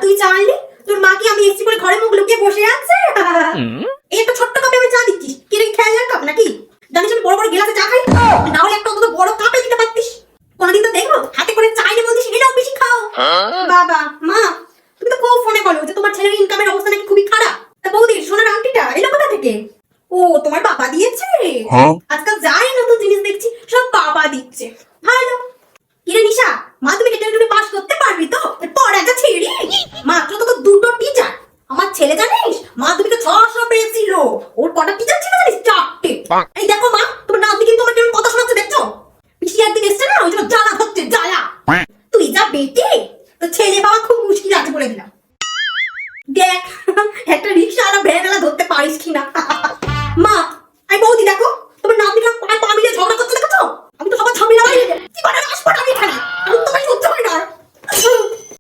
তুই চা আনলি? তোর মা কি আমি এসছি করে ঘরে মুখ লুকিয়ে বসে আছে? এই একটা ছোট্ট কাপে আমি চা দিচ্ছিস, কি রে খেয়ালের কাপ নাকি? জানিস আমি বড় বড় গ্লাসে চা খাই, না হলে একটা অন্তত বড় কাপে দিতে পারতিস। কোনদিন তো দেখো হাতে করে চা এনে বলছিস এটাও বেশি খাও। বাবা মা তুমি তো খুব ফোনে বলো যে তোমার ছেলের ইনকামের অবস্থা নাকি খুবই খারাপ। তা বৌদি সোনার আংটিটা এলো কোথা থেকে? ও তোমার বাবা দিয়েছে? আজকাল যাই নতুন জিনিস দেখছি সব বাবা দিচ্ছে। ভালো। কিরে নিশা, মাধ্যমিকে টেনে পাস করতে পারবি তো? পড়াটা ছেড়ে মাত্র তো দুটো টিচার। আমার ছেলে জানিস মাধ্যমিকে 600 পেয়েছিল। ওর কটা টিচার ছিল জানিস? 4টে। এই দেখো মা, তোমার নাতি কিন্তু আমার কেমন কথা শোনাচ্ছে দেখছো? পিসি একদিন এসছে না, ওই জন্য জ্বালা ধরছে জ্বালা। তুই যা বেটে, তো ছেলে পাওয়া খুব মুশকিল আছে বলে দিলাম। দেখ একটা রিক্সা আর ভ্যানওয়ালা ধরতে পারিস কিনা। মা, এই বৌদি দেখো তোমার নাতনিটা পা মিলে ঝগড়া করতে দেখো।